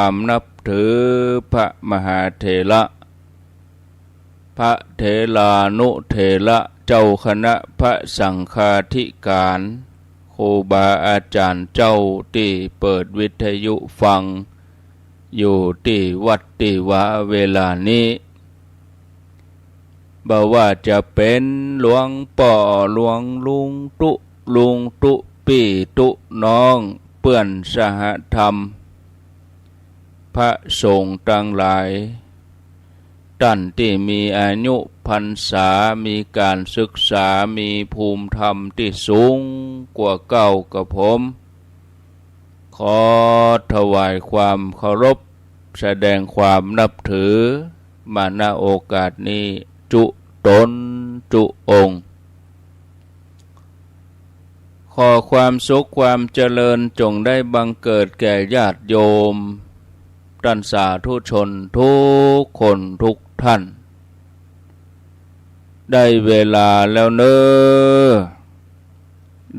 ความนับถือพระมหาเถระพระเถรานุเถระเจ้าคณะพระสังฆาธิการครูบาอาจารย์เจ้าที่เปิดวิทยุฟังอยู่ที่วัดที่วาเวลานี้บ่ว่าจะเป็นหลวงป่อหลวงลุงตุปี่ตุน้องเปื้อนสหธรรมพระสงฆ์ทั้งหลายท่านที่มีอายุพรรษามีการศึกษามีภูมิธรรมที่สูงกว่าเก่ากับผมขอถวายความเคารพแสดงความนับถือมาณโอกาสนี้จุตนจุองค์ขอความสุขความเจริญจงได้บังเกิดแก่ญาติโยมท่านสาธุชนทุกคนทุกท่านได้เวลาแล้วเนอ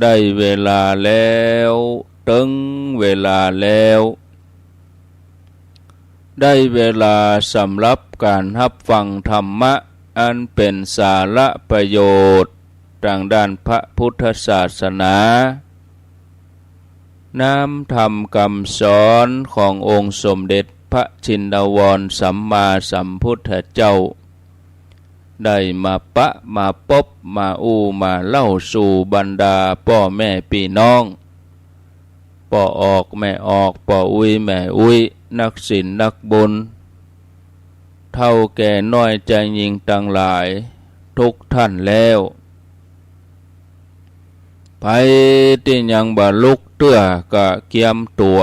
ได้เวลาแล้วถึงเวลาแล้วได้เวลาสำหรับการรับฟังธรรมะอันเป็นสาระประโยชน์ทางด้านพระพุทธศาสนาน้ำธรรมคำสอนขององค์สมเด็จพระชินวรสัมมาสัมพุทธเจ้าได้มาปะมาพบมามาเล่าสู่บรรดาพ่อแม่พี่น้องพ่อออกแม่ออกพ่ออุ้ยแม่อุ้ยนักศีลนักบุญเท่าแก่น้อยใจยิงต่างหลายทุกท่านแล้วไปที่ยังบ่ลุกเตื้อกะเกียมตัว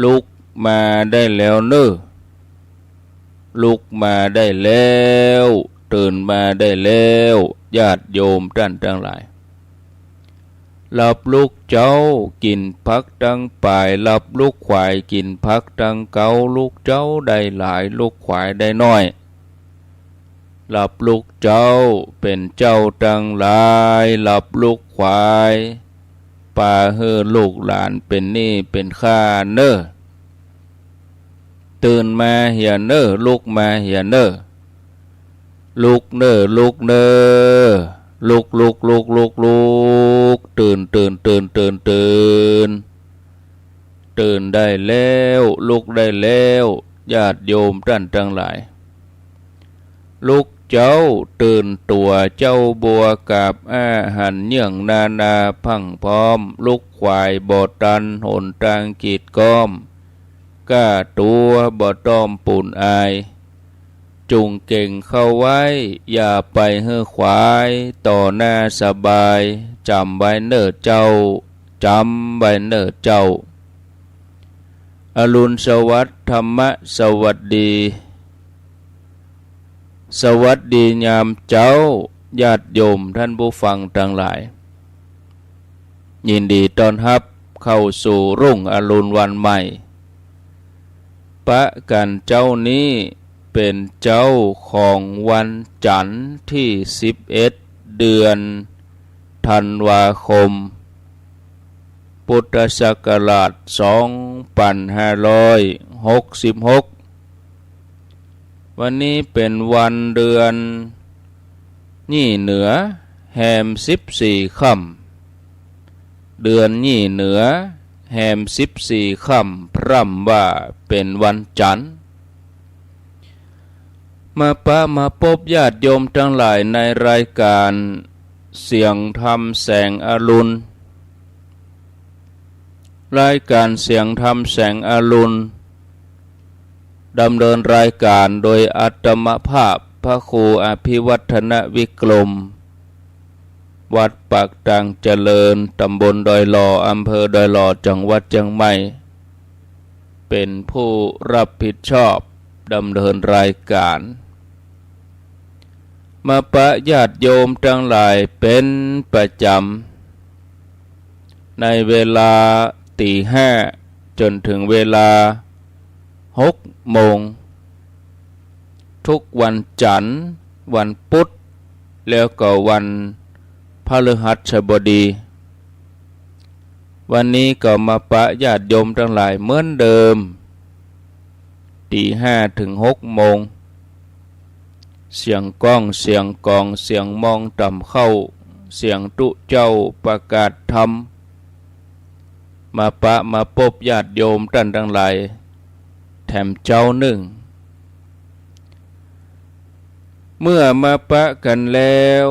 ลุกมาได้แล้วเนอลุกมาได้แล้วตื่นมาได้แล้วญาติโยมท่านทั้งหลายหลับลูกเจ้ากินพักตั้งปลายหลับลูกควายกินพักตั้งเกาลูกเจ้าได้หลายลูกควายได้น้อยหลับลูกเจ้าเป็นเจ้าตั้งหลายหลับลูกควายป่าเฮือลูกหลานเป็นหนี้เป็นข้าเนอตื่นมาเหียเนอลุกมาเหียเนอลุกเนอลุกเนอลุกตื่นตื่นได้แล้วลุกได้แล้วญาติโยมท่านทั้งหลายลุกเจ้าตื่นตัวเจ้าบัวกับอาหารเนื่องนาพังพร้อมลุกควายบ่ตันหนทางกีดก้อมก้าตัวบ่ต้อมปุ่นอายจุงเก่งเข้าไว้อย่าไปเฮือควายต่อหน้าสบายจำไว้เน้อเจ้าจำไว้เน้อเจ้าอรุณสวัสดิ์ธรรมะสวัสดีสวัสดียามเจ้าญาติโยมท่านผู้ฟังทั้งหลายยินดีต้อนรับเข้าสู่รุ่งอรุณวันใหม่ปะกันเจ้านี้เป็นเจ้าของวันจันทร์ที่11เดือนธันวาคมพุทธศักราช2566วันนี้เป็นวันเดือนยี่เหนือแฮม14ค่ำเดือนยี่เหนือแฮม14ค่ำพร่ำว่าเป็นวันจันทร์มาพบญาติโยมทั้งหลายในรายการเสียงธรรมแสงอรุณรายการเสียงธรรมแสงอรุณดำเนินรายการโดยอาตมภาพพระครูอภิวัฒนวิกรมวัดปากตังเจริญตำบลดอยหล่ออำเภอดอยหล่อจังหวัดเชียงใหม่เป็นผู้รับผิดชอบดำเนินรายการมาปะญาติโยมทั้งหลายเป็นประจำในเวลาตีห้าจนถึงเวลา6 โมงทุกวันจันทร์วันพุธแล้วก็วันพฤหัสบดี วันนี้ก็มาปะญาติโยมทั้งหลายเหมือนเดิม 5 ถึง 6 โมงเสียงก้องเสียงกองเสียงมองต่ำเข้าเสียงตุเจ้าประกาศธรรมมาปะมาพบญาติโยมท่านทั้งหลายแถมเจ้าหนึ่งเมื่อมาปะกันแล้ว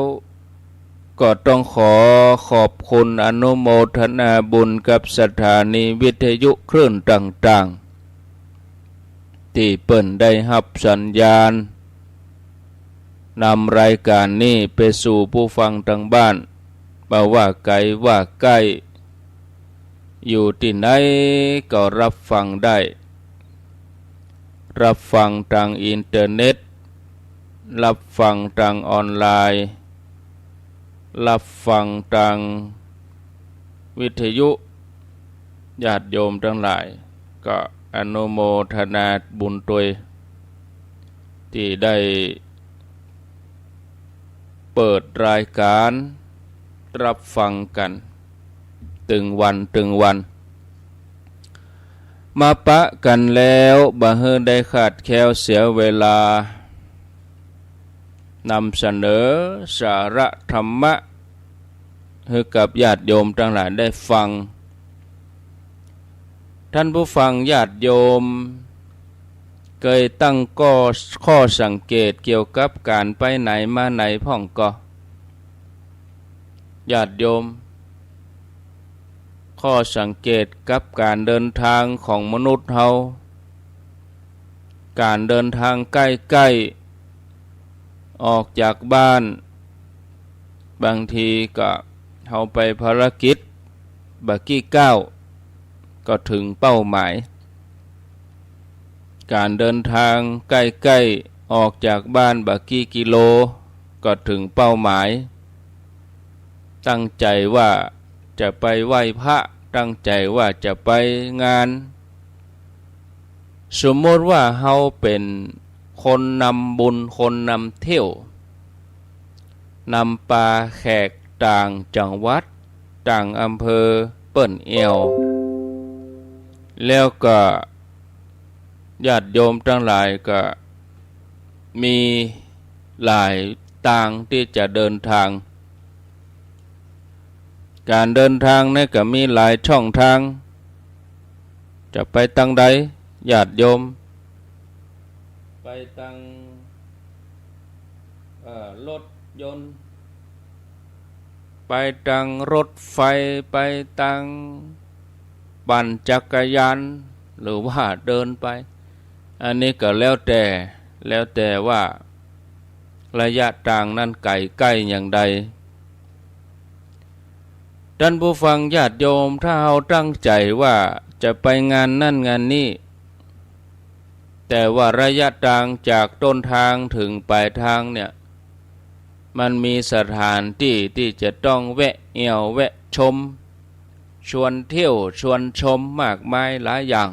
ก็ต้องขอบคุณอนุโมทนาบุญกับสถานีวิทยุคลื่นต่างๆที่เปิ่นได้รับสัญญาณนำรายการนี้ไปสู่ผู้ฟังทางบ้านบ่ว่าไกลว่าใกล้อยู่ที่ไหนก็รับฟังได้รับฟังทางอินเทอร์เน็ตรับฟังทางออนไลน์รับฟังทางวิทยุญาติโยมทั้งหลายก็อนุโมทนาบุญตัวยที่ได้เปิดรายการรับฟังกันตึงวันมาปะกันแล้วบ่เฮอได้ขาดแคลวเสียเวลานำเสนอสาระธรรมะให้กับญาติโยมทั้งหลายได้ฟังท่านผู้ฟังญาติโยมเคยตั้งข้อสังเกตเกี่ยวกับการไปไหนมาไหนพ่องก็ญาติโยมข้อสังเกตกับการเดินทางของมนุษย์เฮาการเดินทางใกล้ๆออกจากบ้านบางทีก็เฮาไปภารกิจบักกี้ก้าวก็ถึงเป้าหมายการเดินทางใกล้ๆออกจากบ้านบักกี้กิโลก็ถึงเป้าหมายตั้งใจว่าจะไปไหว้พระตั้งใจว่าจะไปงานสมมติว่าเฮาเป็นคนนำบุญคนนำเที่ยวนำปลาแขกต่างจังหวัดต่างอำเภอเปิ้นเอวแล้วก็ญาติโยมทั้งหลายก็มีหลายต่างที่จะเดินทางการเดินทางนี่ก็มีหลายช่องทางจะไปทางใดญาติโยมไปทางรถยนต์ไปทางรถไฟไปทางปั่นจักรยานหรือว่าเดินไปอันนี้ก็แล้วแต่ว่าระยะทางนั้นไกลใกล้อย่างใดท่านผู้ฟังญาติโยมถ้าเราตั้งใจว่าจะไปงานนั่นงานนี้แต่ว่าระยะทางจากต้นทางถึงปลายทางเนี่ยมันมีสถานที่ที่จะต้องแวะเอี่ยวแวะชมชวนเที่ยวชวนชมมากมายหลายอย่าง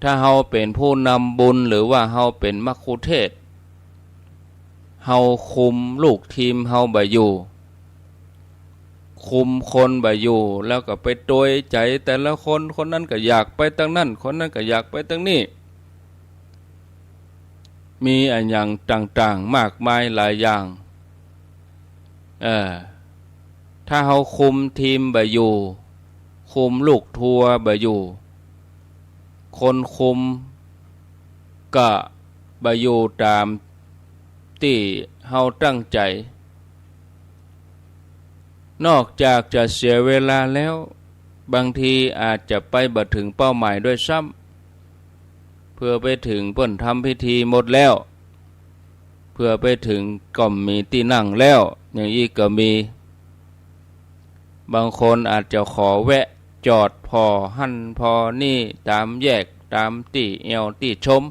ถ้าเราเป็นผู้นำบุญหรือว่าเราเป็นมัคคุเทศก์เราคุมลูกทีมเราบ่อยู่คุมคนบ่อยู่แล้วก็ไปโดยใจแต่ละคนคนนั้นก็อยากไปทางนั้นคนนั้นก็อยากไปทางนี้มีอันอย่างต่างๆมากมายหลายอย่างถ้าเราคุมทีมบ่อยู่คุมลูกทัวร์บ่อยู่คนคุมก็บ่อยู่ตามที่เราตั้งใจนอกจากจะเสียเวลาแล้วบางทีอาจจะไปบ่ถึงเป้าหมายด้วยซ้ำเพื่อไปถึงเพิ่นทำพิธีหมดแล้วเพื่อไปถึงก็มีที่นั่งแล้วอย่างนี้ก็มีบางคนอาจจะขอแวะจอดพอหั่นพอนี่ตามแยกตามที่แอวที่ชม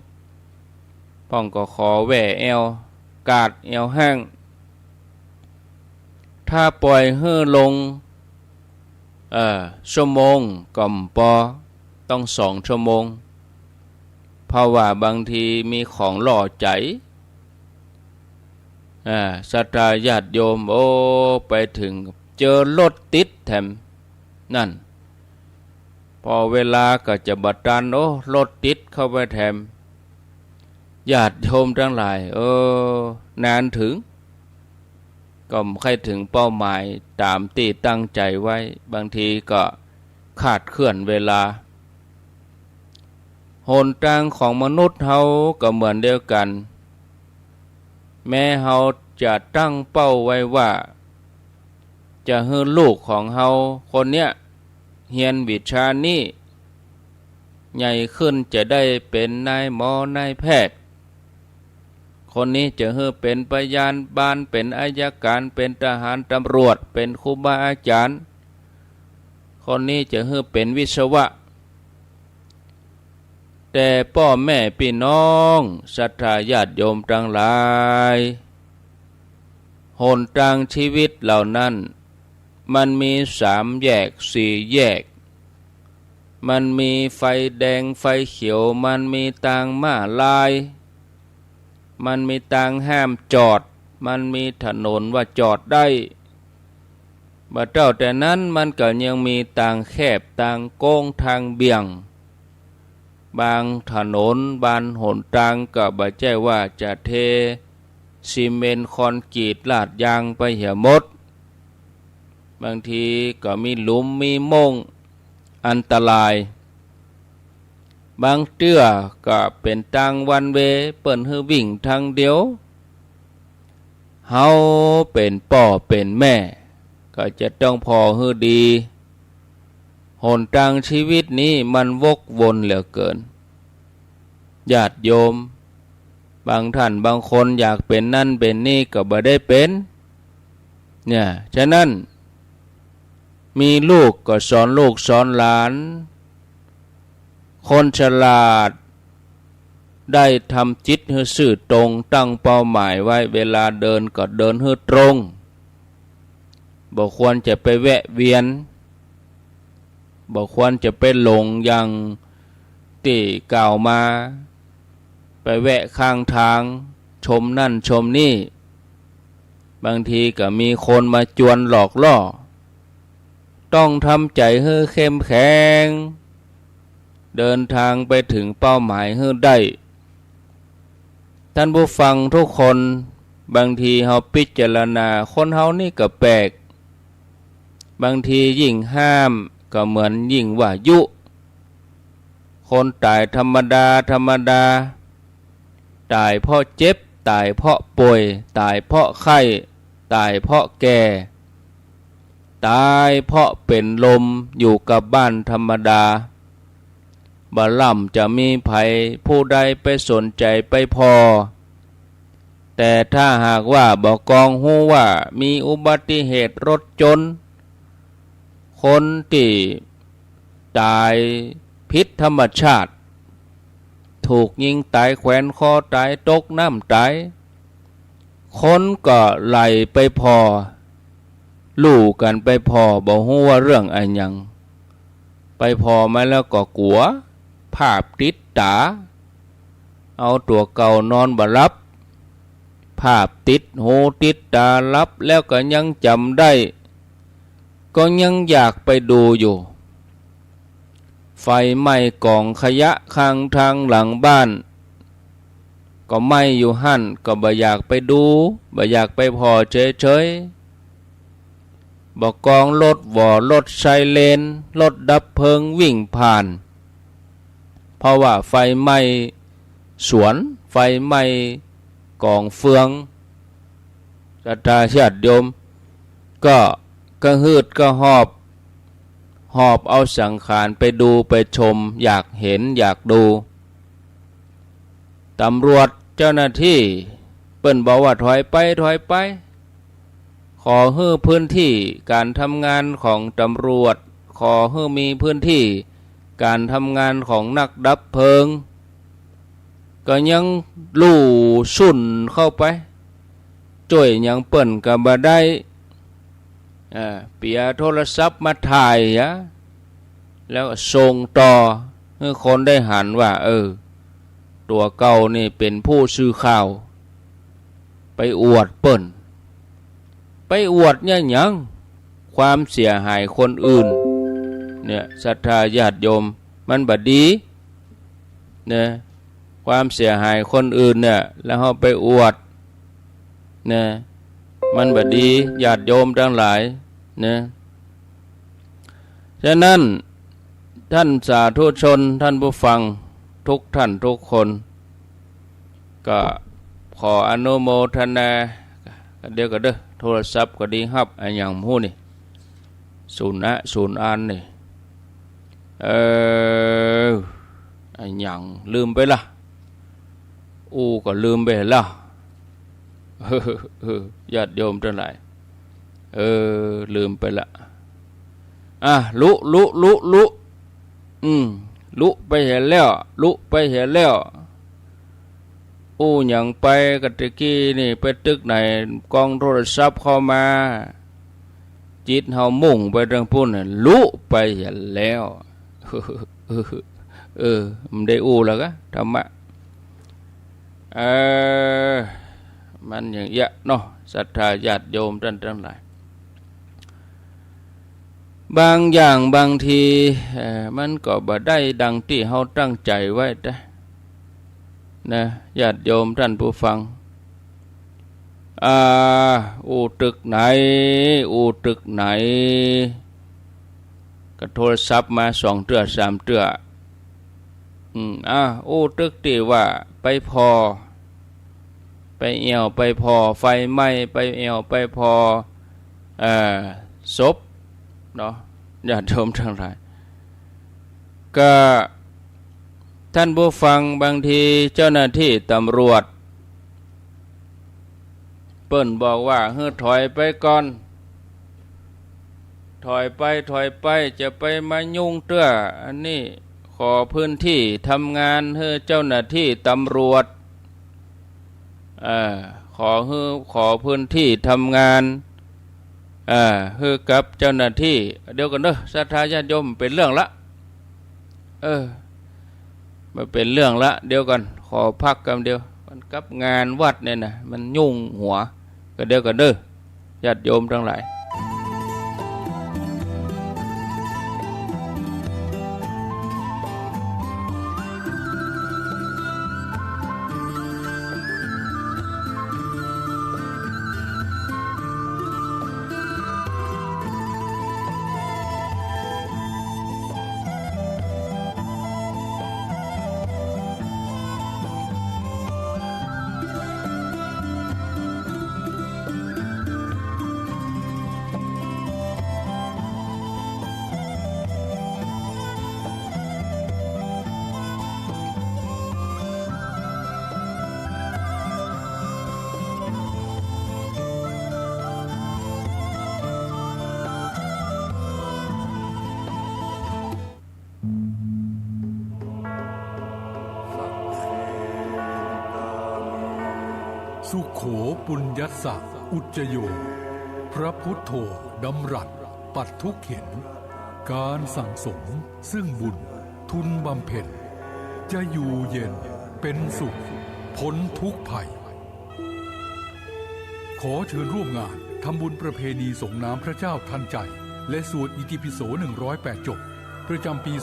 พ่องก็ขอแวะแอวกาดแอวแห้งถ้าปล่อยให้ลงชั่วโมงก่อมปอต้อง2 ชั่วโมงเพราะว่าบางทีมีของหล่อใจศรัทธาญาติโยมไปถึงเจอรถติดแถมนั่นพ พอเวลาก็จะบัดตันโอ้รถติดเข้าไปแถมญาติโยมทั้งหลายนานถึงก็ไม่ค่อยถึงเป้าหมายตามที่ตั้งใจไว้บางทีก็ขาดเคลื่อนเวลาหนทางของมนุษย์เฮาก็เหมือนเดียวกันแม้เฮาจะตั้งเป้าไว้ว่าจะให้ลูกของเฮาคนเนี้ยเรียนวิชานี้ใหญ่ขึ้นจะได้เป็นนายหมอนายแพทย์คนนี้จะให้เป็นพยาบาลเป็นอัยการเป็นทหารตำรวจเป็นครูบาอาจารย์คนนี้จะให้เป็นวิศวะแต่พ่อแม่พี่น้องศรัทธาญาติโยมทั้งหลายหนทางชีวิตเหล่านั้นมันมี3 แยก 4 แยกมันมีไฟแดงไฟเขียวมันมีทางม้าลายมันมีทางห้ามจอดมันมีถนนว่าจอดได้บ่เจ้าแต่นั้นมันก็ยังมีทางแคบทางโค้งทางเบี่ยงบางถนนบางหนทางก็บ่ใช่ว่าจะเทซีเมนต์คอนกรีตลาดยางไปเหี่ยหมดบางทีก็มีหลุมมีโม่งอันตรายบางเตื้อก็เป็นทางวันเวเปิ้นให้วิ่งทางเดียวเฮาเป็นพ่อเป็นแม่ก็จะต้องพอให้ดีหนทางชีวิตนี้มันวกวนเหลือเกินญาติโยมบางท่านบางคนอยากเป็นนั่นเป็นนี่ก็บ่ได้เป็นเนี่ยฉะนั้นมีลูกก็สอนลูกสอนหลานคนฉลาดได้ทำจิตให้ซื่อตรงตั้งเป้าหมายไว้เวลาเดินก็เดินให้ตรงบ่ควรจะไปแวะเวียนบ่ควรจะไปหลงอย่างที่กล่าวมาไปแวะข้างทางชมนั่นชมนี่บางทีก็มีคนมาจวนหลอกล่อต้องทำใจให้เข้มแข็งเดินทางไปถึงเป้าหมายให้ได้ท่านผู้ฟังทุกคนบางทีเฮาพิจารณาคนเฮานี่ก็แปลกบางทียิ่งห้ามก็เหมือนยิ่งว่ายุคนตายธรรมดาตายเพราะเจ็บตายเพราะป่วยตายเพราะไข้ตายเพราะแก่ตายเพราะเป็นลมอยู่กับบ้านธรรมดาบ่ล่ำจะมีภัยผู้ใดไปสนใจไปพอแต่ถ้าหากว่าบ่กองหู้ว่ามีอุบัติเหตุรถชนคนที่ตายพิษธรรมชาติถูกยิงตายแขวนคอตายตกน้ำตายคนก็ไหลไปพอลู่กันไปพอบ่ฮู้ว่าเรื่องอันหยังไปพอมาแล้วก็กลัวภาพติดตาเอาตัวเก่านอนบ่หลับภาพติดหูติดตาลับแล้วก็ยังจำได้ก็ยังอยากไปดูอยู่ไฟไหม้กองขยะข้างทางหลังบ้านก็ไหม้อยู่หั่นก็บ่อยากไปดูบ่อยากไปพอเฉยๆบ่กองรถรถไซเรนรถดับเพลิงวิ่งผ่านเพราะว่าไฟไหม้สวนไฟไหม้กองเฟืองศรัทธาญาติโยมก็กระหืดก็หอบเอาสังขารไปดูไปชมอยากเห็นอยากดูตำรวจเจ้าหน้าที่เปิ้นบอกว่าถอยไปขอให้พื้นที่การทำงานของตำรวจขอให้มีพื้นที่การทำงานของนักดับเพลิงก็ยังลู่สุ่นเข้าไปจ่วยยังเปิ้นก็บ่ได้เปียโทรศัพท์มาถ่ายแล้วส่งต่อให้คนได้หันว่าตัวเก่านี่เป็นผู้สื่อข่าวไปอวดเปิ้นไปอวดเนี่ยหยังความเสียหายคนอื่น เนี่ยศรัทธาญาติโยมมันบดีเนี่ยความเสียหายคนอื่นเนี่ยแล้วเราไปอวดเนี่ยมันบดีญาติโยมทั้งหลายเนี่ยฉะนั้นท่านสาธุชนท่านผู้ฟังทุกท่านทุกคนก็ขออนุโมทนาเดี๋ยวก็เด้อโทรศัพท์ก็ดีครับอันอย่างหู้นี่ศูนย์อันนี่อันอย่างลืมไปละก็ลืมไปละญาติโยมทั้งหลายลืมไปละลุลุไปเห็นแล้วลุไปเห็นแล้วอย่างไปกตะกี้นี่ไปตึกไหนกองโทรศัพท์เข้ามาจิตเฮามุ่งไปทางพุ่นน่ะลุไปเห็นแล้วมันได้แล้วก็ธรรมะมันอย่างเงี้ยเนาะศรัทธาญาติโยมท่านทั้งหลายบางอย่างบางทีมันก็บ่ได้ดังที่เฮาตั้งใจไว้นะญาติโยมท่านผู้ฟังตึกไหนก็โทรศัพท์มา2 เทื่อ 3 เทื่อตึกที่ว่าไปพอไปเอี่ยวไปพอไฟไหม้ไปเอี่ยวไปพอศพเนาะญาติโยมทั้งหลายก็ท่านผู้ฟังบางทีเจ้าหน้าที่ตำรวจเปิ้นบอกว่าถอยไปก่อนถอยไปจะไปมายุ่งเตื้ออันนี้ขอพื้นที่ทำงานให้เจ้าหน้าที่ตำรวจขอพื้นที่ทำงานให้กับเจ้าหน้าที่เดี๋ยวกันเด้อศรัทธาญาติโยมเป็นเรื่องละมาเป็นเรื่องละเดี๋ยวกันขอพักกันเดียวมันกับงานวัดเนี่ยนะมันยุ่งหัวก็เดี๋ยวกันเด้อญาติโยมทั้งหลายสุโขปุญญัสสะอุจจโยพระพุทโธดำรัสปัดทุกข์เข็นการสั่งสมซึ่งบุญทุนบำเพ็ญจะอยู่เย็นเป็นสุขพ้นทุกข์ภัยขอเชิญร่วมงานทำบุญประเพณีส่งน้ำพระเจ้าทันใจและสวดอิติปิโส108 จบประจำปี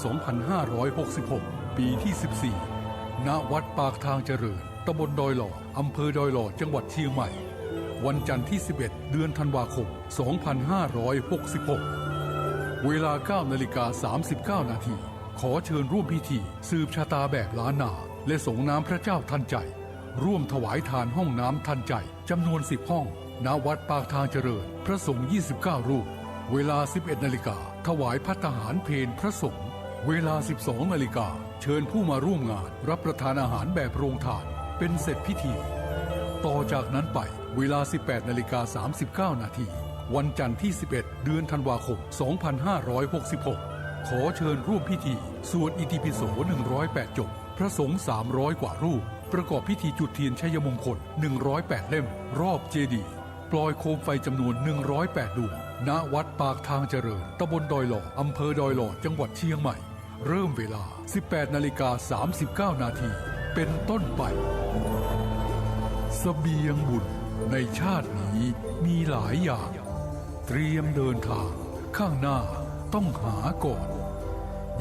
2566 ปีที่ 14 ณ วัดปากทางเจริญตำบลดอยหล่ออำเภอดอยหล่อจังหวัดเชียงใหม่วันจันทร์ที่ 11 เดือนธันวาคม 2566 เวลา 9:39 นาทีขอเชิญร่วมพิธีสืบชะตาแบบล้านนาและส่งน้ำพระเจ้าทันใจร่วมถวายทานห้องน้ำทันใจจำนวน 10 ห้องณ วัดปากทางเจริญพระสงฆ์29 รูปเวลา 11 นาฬิกาถวายภัตตาหารเพลพระสงฆ์เวลา 12 นาฬิกาเชิญผู้มาร่วมงานรับประทานอาหารแบบโรงทานเป็นเสร็จพิธีต่อจากนั้นไปเวลา 18:39 นาทีวันจันทร์ที่ 11 เดือนธันวาคม 2566 ขอเชิญร่วมพิธีสวดอิติปิโส108 จบพระสงฆ์300 กว่ารูปประกอบพิธีจุดเทียนชัยมงคล108 เล่มรอบเจดีย์ปล่อยโคมไฟจำนวน108 ดวงณ วัดปากทางเจริญตำบลดอยหล่ออำเภอดอยหล่อจังหวัดเชียงใหม่เริ่มเวลา 18:39 นาทีเป็นต้นไปเสบียงบุญในชาตินี้มีหลายอย่างเตรียมเดินทางข้างหน้าต้องหาก่อน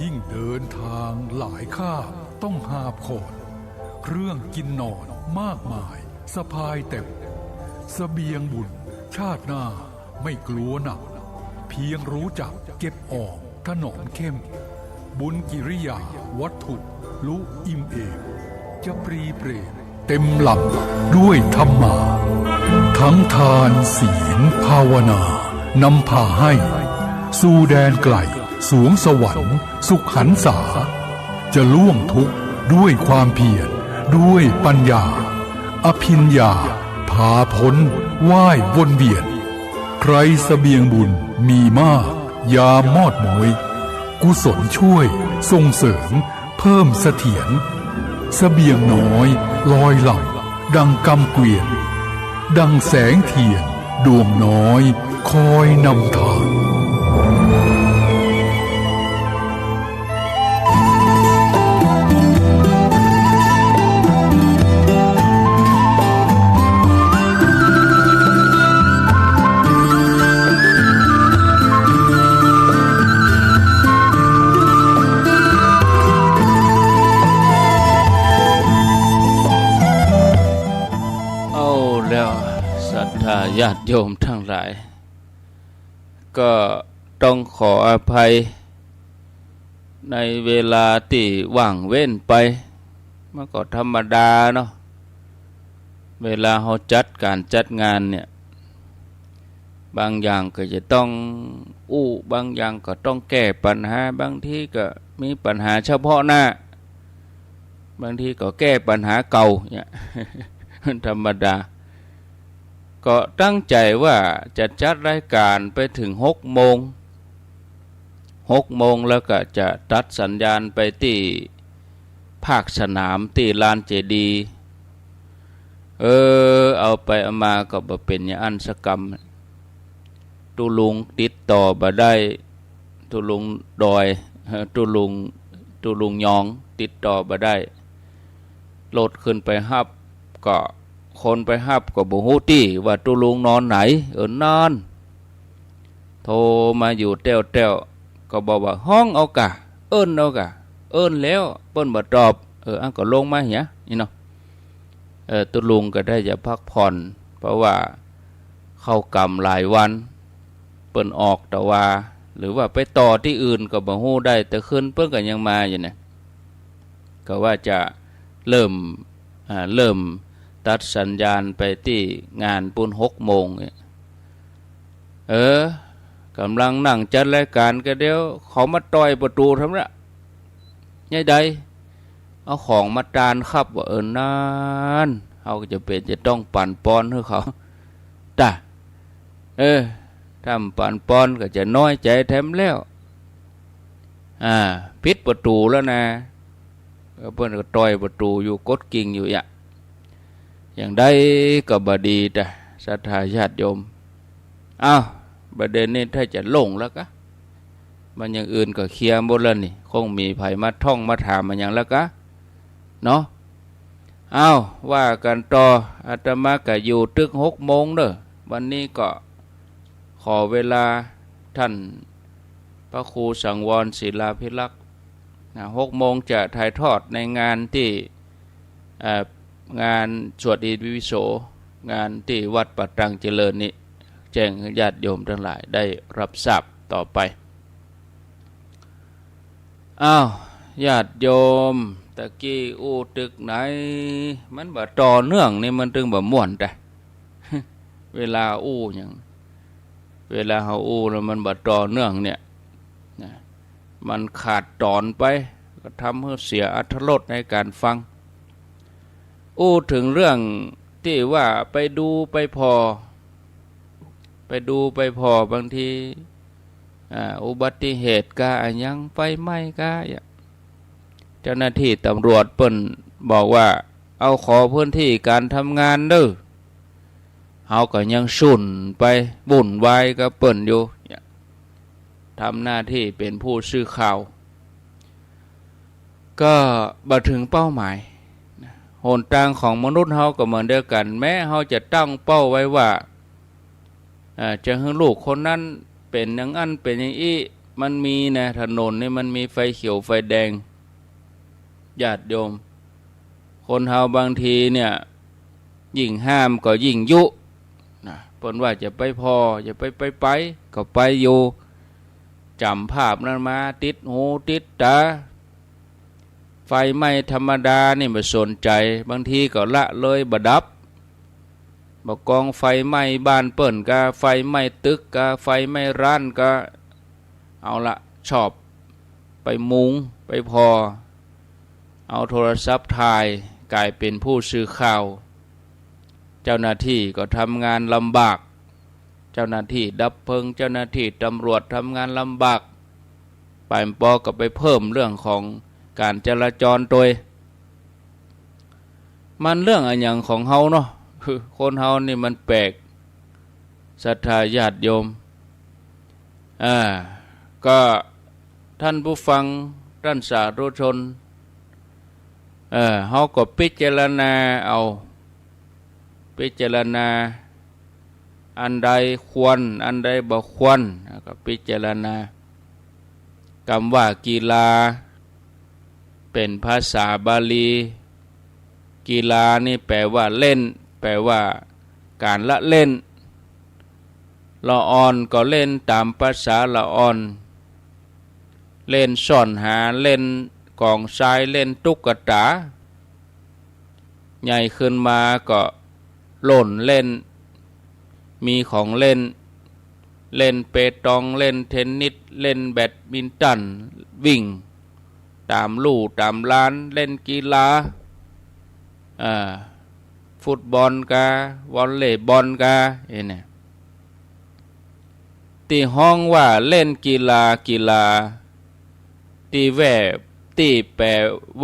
ยิ่งเดินทางหลายข้ามต้องหาบขอนเครื่องกินนอนมากมายสะพายเต็มเสบียงบุญชาติหน้าไม่กลัวหนักเพียงรู้จักเก็บออกถนอมเข้มบุญกิริยาวัตถุลุอิ่มเอกจะปรีเปรมเต็มหลับด้วยธรรมาทั้งทานศีลภาวนานำพาให้สู่แดนไกลสวงสวรรค์สุขหันษาจะล่วงทุกข์ด้วยความเพียรด้วยปัญญาอภิญญาพาพ้นว่ายวนเวียนใครเสบียงบุญมีมากยามมอดม้อยกุศลช่วยส่งเสริมเพิ่มเสถียรเสบียงน้อยลอยหลับดังกำเกวียนดังแสงเทียนดวงน้อยคอยนำทาง ศรัทธาญาติโยมทั้งหลายก็ต้องขออภัยในเวลาที่ว่างเว้นไปมันก็ธรรมดาเนาะเวลาเขาจัดการจัดงานเนี่ยบางอย่างก็จะต้องบางอย่างก็ต้องแก้ปัญหาบางทีก็มีปัญหาเฉพาะหน้าบางทีก็แก้ปัญหาเก่าเนี่ย ธรรมดาก็ตั้งใจว่าจะจัดรายการไปถึง6 โมงแล้วก็จะตัดสัญญาณไปที่ภาคสนามที่ลานเจดีย์เอาไปเอามาก็บ่เป็นอย่างอันสกรรมตุลุงติดต่อบ่ได้ตุลุงดอยตุลุงยองติดต่อบ่ได้โลดขึ้นไปฮับก็คนไปฮับก็บ่ฮู้ติว่าตุลุงนอนไหนนอนโทรมาอยู่แต้วก็บอกว่าห้องเอากะเอากะแล้วเปิ้นบ่ตอบอันก็ลงมาเหียนี่เนาะตุลุงก็ได้จะพักผ่อนเพราะว่าเข้ากรรมหลายวันเปิ้นออกแต่ว่าหรือว่าไปต่อที่อื่นก็บ่ฮู้ได้แต่คืนเปิ้นก็ยังมาอยู่เนี่ยก็ว่าจะเริ่มตัดสัญญาณไปที่งานปุ้น6 โมงเนี่ยกำลังนั่งจัดรายการก็เดี๋ยวเขามาต่อยประตูทำละยายใดเอาของมาตานครับว่านั่นเขาก็จะเป็นจะต้องปั่นป้อนให้เขาจ้ะทำปั่นป้อนก็จะน้อยใจแถมแล้วปิดประตูแล้วนะเพื่อนก็ต่อยประตูอยู่กดกิ่งอยู่อย่างใดก็บดีจ้ะศรัทธาญาติโยมประเด็นนี้ถ้าจะลงแล้วก็มันอย่างอื่นก็เคลียร์หมดแล้วนี่คงมีไผมาท่องมาถามมันอย่างแล้วก็เนาะว่ากันต่ออาตมาก็อยู่ตึก6 โมงเด้อวันนี้ก็ขอเวลาท่านพระครูสังวรศิลาภิลักษ์6 โมงจะถ่ายทอดในงานที่งานสวดอิติปิโสงานที่วัดปัตตังเจริญนี้แจ้งญาติโยมทั้งหลายได้รับทราบต่อไปญาติโยมตะกี้ตึกไหนมันบ่ต่อเนื่องนี่มันถึงบ่ม่วนแต่ เวลาอย่างเวลาเฮาแล้วมันบ่ต่อเนื่องเนี่ยมันขาดตอนไปก็ทำให้เสียอรรถรสในการฟังถึงเรื่องที่ว่าไปดูไปพอบางทีอุบัติเหตุก็ยังไฟไหม้ก็เจ้าหน้าที่ตำรวจเปิ้นบอกว่าเอาขอพื้นที่การทำงานเด้อเฮาก็ยังสุ่นไปวุ่นวายกับเปิ้นอยู่ทำหน้าที่เป็นผู้สื่อข่าวก็บ่ถึงเป้าหมายหนทางของมนุษย์เฮาก็เหมือนเดียวกันแม้เฮาจะตั้งเป้าไว้ว่าจะให้ลูกคนนั้นเป็นอย่างนั้นเป็นอย่างนี้ มันมีนะถนนนี่มันมีไฟเขียวไฟแดงญาติโยมคนเฮาบางทีเนี่ยยิ่งห้ามก็ยิ่งยุนะเพิ่นว่าจะไปพอจะไปก็ไปอยู่จำภาพนั้นมาติดหูติดตาไฟไหม้ธรรมดานี่ไม่สนใจบางทีก็ละเลยบดับบอกกองไฟไหม้บ้านเปิ้นกะไฟไหม้ตึกกะไฟไหม้ร้านกะเอาละชอบไปมุงไปพอเอาโทรศัพท์ถ่ายกลายเป็นผู้สื่อข่าวเจ้าหน้าที่ก็ทำงานลำบากเจ้าหน้าที่ดับเพลิงเจ้าหน้าที่ตำรวจทำงานลำบากปายปอก็ไปเพิ่มเรื่องของการจราจรโดยมันเรื่องอะไรอย่างของเฮาเนาะคือคนเฮานี่มันแปลกศรัทธาญาติโยมก็ท่านผู้ฟังท่านสาธุชนเฮาก็พิจารณาเอาพิจารณาอันใดควรอันใดบ่ควรก็พิจารณาคำว่ากีฬาเป็นภาษาบาลีกีฬานี่แปลว่าเล่นแปลว่าการละเล่นละอ่อนก็เล่นตามภาษาละอ่อนเล่นซ่อนหาเล่นกองทรายเล่นตุ๊กตาใหญ่ขึ้นมาก็หล่นเล่นมีของเล่นเล่นเปตองเล่นเทนนิสเล่นแบดมินตันวิ่งตามลู่ตามลานเล่นกีฬาฟุตบอลกาวอลเลย์บอลกาเนี่ยที่ห้องว่าเล่นกีฬาที่ที่แปล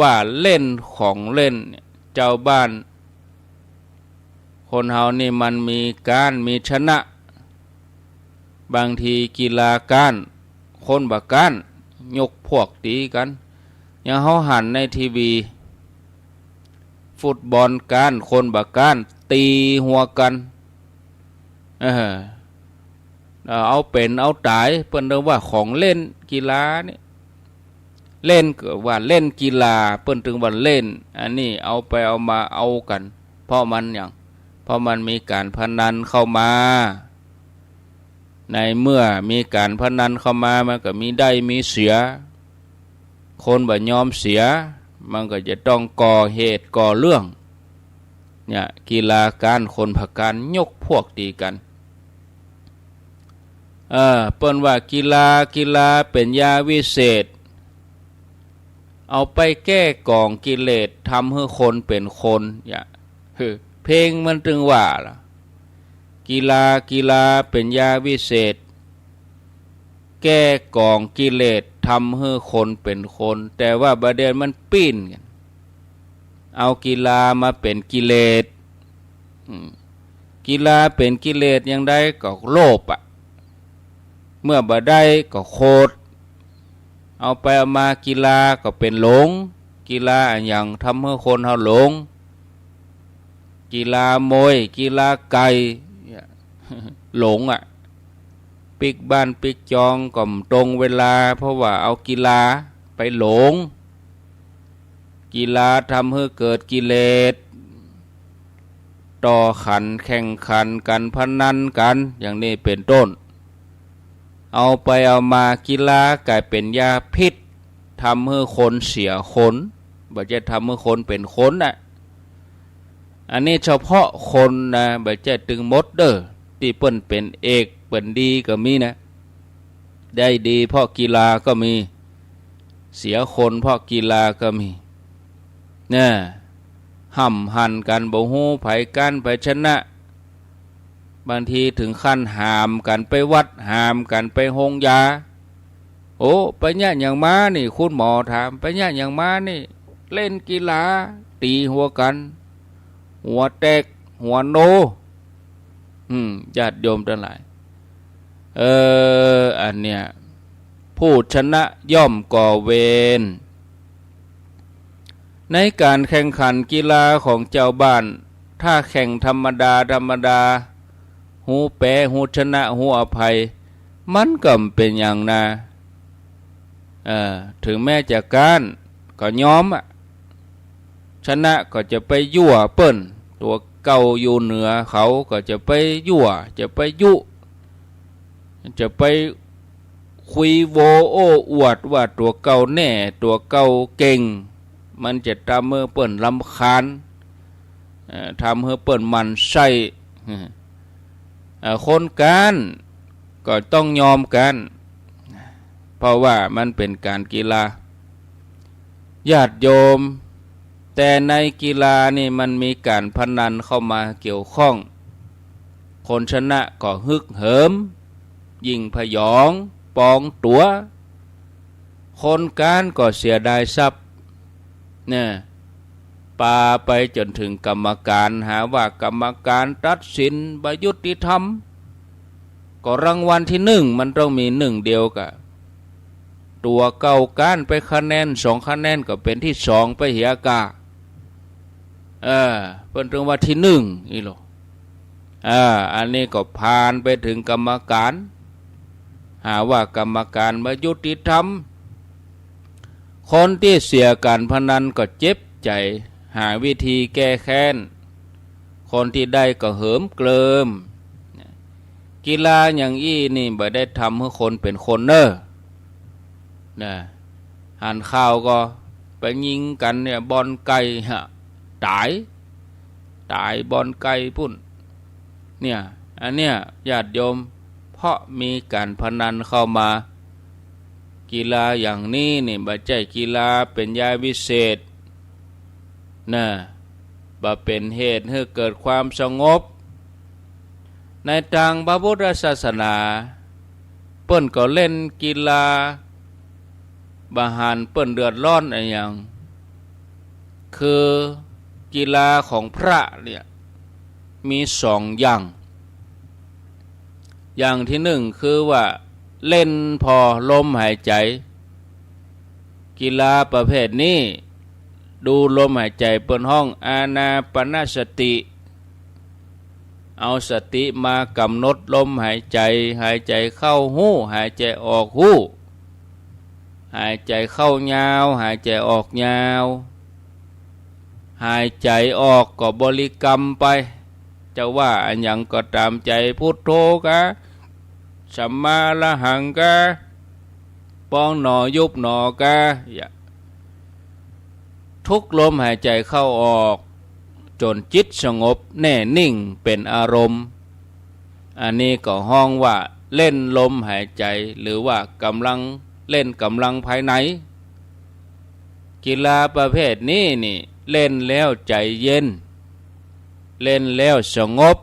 ว่าเล่นของเล่นเจ้าบ้านคนเฮานี่มันมีการมีชนะบางทีกีฬาการคนบักการยกพวกตีกันอย่างเฮาหันในทีวีฟุตบอลการคนบักการตีหัวกันเอาเป็นเอาตายเปิ้นเรียกว่าของเล่นกีฬานี่เล่นก็ว่าเล่นกีฬาเปิ้นถึงว่าเล่นอันนี้เอาไปเอามาเอากันเพราะมันมีการพนันเข้ามาในเมื่อมีการพนันเข้ามามันก็มีได้มีเสียคนบ่ยอมเสียมันก็จะต้องก่อเหตุก่อเรื่องเนี่ยกีฬาการคนพากันยกพวกตีกันเปิ้นว่ากีฬาเป็นยาวิเศษเอาไปแก้กองกิเลสทำให้คนเป็นคนเนี่ยเพลงมันจึงว่าล่ะกีฬาเป็นยาวิเศษแก้กองกิเลสทำให้คนเป็นคนแต่ว่าประเด็นมันปีนกันเอากีฬามาเป็นกิเลสกีฬาเป็นกิเลสยังได้ก็โลภเมื่อบ่ได้ก็โคตรเอาไปเอามากีฬาก็เป็นหลงกีฬาอย่างทำให้คนเฮาหลงกีฬามวยกีฬาไก่หลงปิกบ้านปิกจองก็ตรงเวลาเพราะว่าเอากีฬาไปหลงกีฬาทำให้เกิดกิเลสต่อขันแข่งขันกันพนันกันอย่างนี้เป็นต้นเอาไปเอามากีฬากลายเป็นยาพิษทำให้คนเสียคนบ่จะทำให้คนเป็นคนอันนี้เฉพาะคนนะบ่จะตึงมดเด้อที่เปิ้นเป็นเอกเปิ้นดีก็มีนะได้ดีเพราะกีฬาก็มีเสียคนเพราะกีฬาก็มีเนี่ยห่ำหันกันบ่ฮู้ไผกันไผชนะบางทีถึงขั้นหามกันไปวัดหามกันไปโรงยาโอ้ไปเนี่ยอย่างม้านี่คุณหมอถามไปเนี่ยอย่างม้านี่เล่นกีฬาตีหัวกันหัวแตกหัวโนญาติโยมทั้งหลายอันเนี้ยผู้ชนะย่อมก่อเวรในการแข่งขันกีฬาของเจ้าบ้านถ้าแข่งธรรมดาหูแพ้หูชนะหูอภัยมันก็เป็นอย่างนะ ถึงแม้จะก้านก็ยอมชนะก็จะไปยั่วเปิ้นตัวเก่าอยู่เหนือเขาก็จะไปยั่วจะไปยุจะไปคุยโวโอ้อวดว่าตัวเก่าแน่ตัวเก่าเก่งมันจะทำเมื่อเปิ้นรำคาญทำให้เปิ้นมันใส่คนกันก็ต้องยอมกันเพราะว่ามันเป็นการกีฬาญาติโยมแต่ในกีฬานี่มันมีการพนันเข้ามาเกี่ยวข้องคนชนะก็ฮึกเหิมยิงพยองปองตัวคนการก็เสียดายทรัพย์เนี่ยปาไปจนถึงกรรมการหาว่ากรรมการตัดสินบ่ยุติธรรมก็รางวัลที่1มันต้องมี1เดียวกะตัวเก่าการไปคะแนน2คะแนนก็เป็นที่2ไปเหียกาเพิ่นถึงว่าที่1อีหลออันนี้ก็ผ่านไปถึงกรรมการหาว่ากรรมการบ่ยุติธรรมคนที่เสียการพนันก็เจ็บใจหาวิธีแก้แค้นคนที่ได้ก็เหิมเกลิมกีฬาอย่างอี้นี่บ่ได้ทำให้คนเป็นคนนะหันข้าวก็ไปยิงกันเนี่ยบอลไก่ตายบอลไก่พุ่นเนี่ยอันเนี้ยญาติโยมเพราะมีการพนันเข้ามากีฬาอย่างนี้นี่บ่ใช่กีฬาเป็นยาวิเศษนะบ่เป็นเหตุให้เกิดความสงบในทางพระพุทธศาสนาเปิ้นก็เล่นกีฬาบาหารเปิ้นเดือดร้อนอะไรอย่างคือกีฬาของพระเนี่ยมี2อย่างที่1คือว่าเล่นพอลมหายใจกีฬาประเภทนี้ดูลมหายใจเปิ้นห้องอานาปานสติเอาสติมากำหนดลมหายใจเข้าหูหายใจออกหูหายใจเข้ายาวหายใจออกยาวหายใจออกก็บริกรรมไปจะว่าอันยังก็ตามใจพุทโธกะสัมมาละหังกะปองหนอยุบหนอกะทุกลมหายใจเข้าออกจนจิตสงบแน่นิ่งเป็นอารมณ์อันนี้ก็ห้องว่าเล่นลมหายใจหรือว่ากำลังเล่นกำลังภายในกีฬาประเภทนี้นี่เล่นแล้วใจเย็นเล่นแล้วสงบ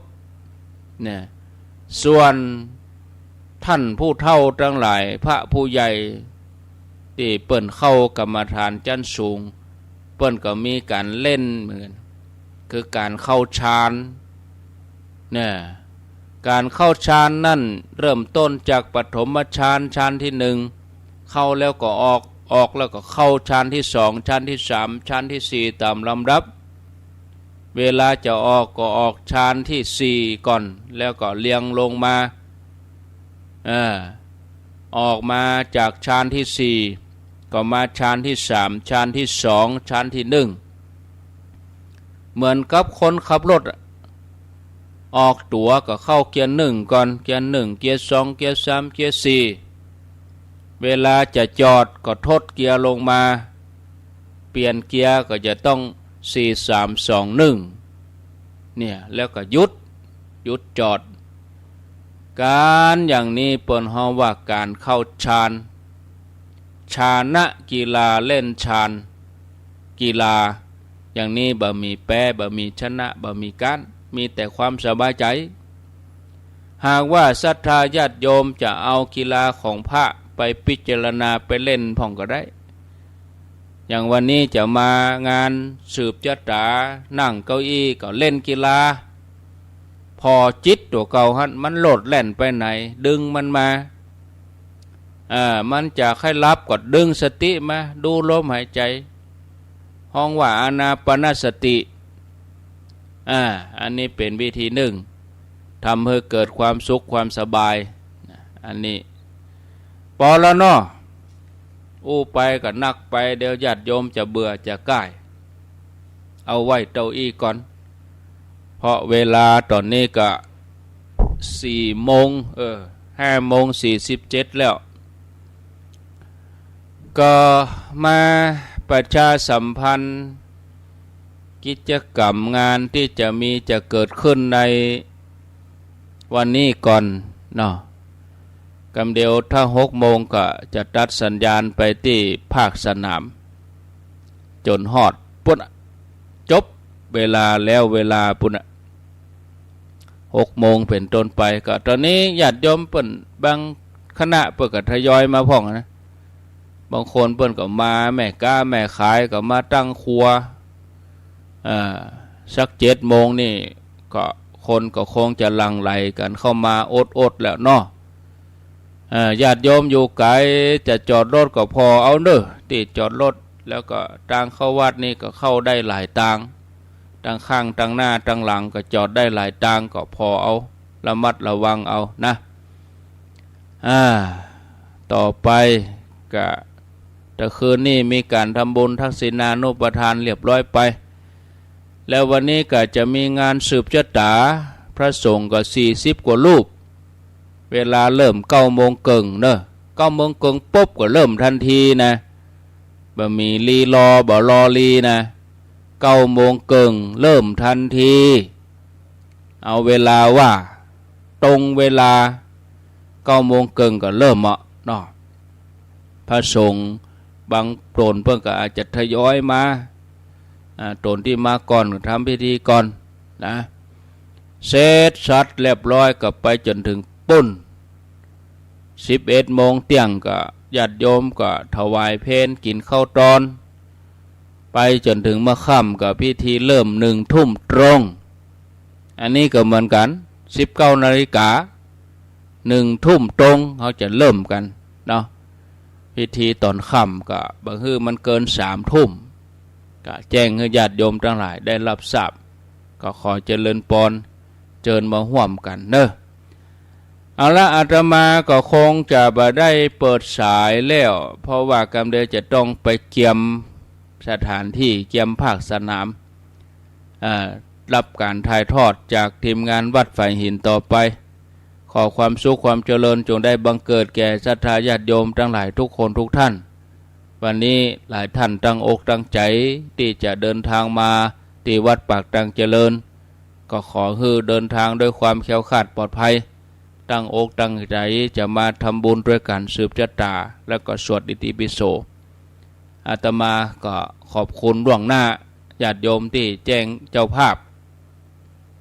เนี่ยส่วนท่านผู้เฒ่าทั้งหลายพระผู้ใหญ่ที่เปิ้นเข้ากรรมฐานชั้นสูงเปิ้นก็มีการเล่นเหมือนคือการเข้าฌานเนี่ยการเข้าฌานนั่นเริ่มต้นจากปฐมฌานฌานที่1เข้าแล้วก็ออกแล้วก็เข้าฌานที่2ฌานที่3ฌานที่4ตามลำดับเวลาจะออกก็ออกฌานที่4ก่อนแล้วก็เรียงลงมาออกมาจากฌานที่4ก็มาฌานที่3ฌานที่2ฌานที่1เหมือนกับคนขับรถออกตั๋วก็เข้าเกียร์1ก่อนเกียร์1เกียร์2เกียร์3เกียร์4เวลาจะจอดก็ทดเกียร์ลงมาเปลี่ยนเกียร์ก็จะต้อง4 3 2 1เนี่ยแล้วก็หยุดจอดการอย่างนี้เปิ้นฮ้องว่าการเข้าฌานฌานะกีฬาเล่นฌานกีฬาอย่างนี้บ่มีแพ้บ่มีชนะบ่มีการมีแต่ความสบายใจหากว่าศรัทธาญาติโยมจะเอากีฬาของพระไปพิจารณาไปเล่นพ่องก็ได้อย่างวันนี้จะมางานสืบชะตานั่งเก้าอี้ก็เล่นกีฬาพอจิตตัวเก่าหันมันโลดแล่นไปไหนดึงมันมามันจะให้รับก็ดึงสติมาดูลมหายใจห้องว่าอานาปานสติอันนี้เป็นวิธี1ทำให้เกิดความสุขความสบายอันนี้พอแล้วเนาะ อู้ไปก็นักไปเดี๋ยวญาติโยมจะเบื่อจะก่ายเอาไว้เต้าอี้ก่อนเพราะเวลาตอนนี้ก็4 โมง5:47แล้วก็มาประชาสัมพันธ์กิจกรรมงานที่จะเกิดขึ้นในวันนี้ก่อนเนาะกำเดียวถ้า6 โมงก็จะตัดสัญญาณไปที่ภาคสนามจนฮอดปุ่นจบเวลาแล้วเวลาปุ่น6 โมงเป็นต้นไปก็ตอนนี้ญาติโยมเปิ้นบางคณะเปิ้นก็ทยอยมาพ่องนะบางคนเปิ้นก็มาแม่ก้าแม่ขายก็มาตั้งครัวสัก7 โมงนี่ก็คนก็คงจะหลั่งไหลกันเข้ามาอดแล้วเนาะญาติโยมอยู่ไกลจะจอดรถก็พอเอาเด้อที่จอดรถแล้วก็ทางเข้าวัดนี่ก็เข้าได้หลายทางทางข้างทางหน้าทางหลังก็จอดได้หลายทางก็พอเอาระมัดระวังเอานะต่อไปก็แต่คืนนี้มีการทำบุญทักษิณานุปทานเรียบร้อยไปแล้ววันนี้ก็จะมีงานสืบชะตาพระสงฆ์ก็40 กว่ารูปเวลาเริ่ม9 โมงครึ่งเนอะ9 โมงครึ่งปุ๊บก็เริ่มทันทีนะบ่มีรีรอบ่รอรีนะ9 โมงครึ่งเริ่มทันทีเอาเวลาว่าตรงเวลา9 โมงครึ่งก็เริ่มเนาะพระสงฆ์บางโปรนเพิ่งก็อาจจะทยอยมาตนที่มาก่อนทำพิธีก่อนนะเสร็จสัตว์เรียบร้อยก็ไปจนถึงปุ้น11 โมงเที่ยงก็ญาติโยมก็ถวายเพลกินข้าวตอนไปจนถึงเมื่อค่ำก็พิธีเริ่ม1 ทุ่มตรงอันนี้ก็เหมือนกัน19 นาฬิกา1 ทุ่มตรงเขาจะเริ่มกันเนาะพิธีตอนค่ำก็บางทีมันเกิน3 ทุ่มก็แจ้งให้ญาติโยมทั้งหลายได้รับทราบก็ขอเจริญพรเชิญมาร่วมกันเนอะเอาละอาตมาก็คงจะบ่ได้เปิดสายแล้วเพราะว่ากำเดียวจะต้องไปเกียมสถานที่เกียมภาคสนามรับการถ่ายทอดจากทีมงานวัดฝ่ายหินต่อไปขอความสุขความเจริญจงได้บังเกิดแก่ศรัทธาญาติโยมทั้งหลายทุกคนทุกท่านวันนี้หลายท่านตั้งอกตั้งใจที่จะเดินทางมาที่วัดปากตังเจริญก็ขอให้เดินทางด้วยความแข็งแกร่งปลอดภัยตั้งอกตั้งใจจะมาทำบุญด้วยการสืบชะตาและก็สวดอิติปิโสอาตมาก็ขอบคุณล่วงหน้าญาติโยมที่แจ้งเจ้าภาพ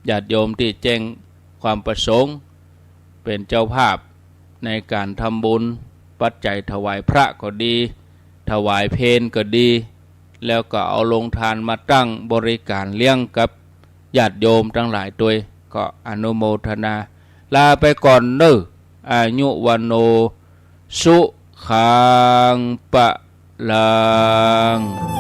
ญาติโยมที่แจ้งความประสงค์เป็นเจ้าภาพในการทำบุญปัจจัยถวายพระก็ดีถวายเพลก็ดีแล้วก็เอาลงทานมาตั้งบริการเลี้ยงกับญาติโยมทั้งหลายด้วยก็อนุโมทนาลาไปก่อนเด้ออายุวันโนสุขังปะลัง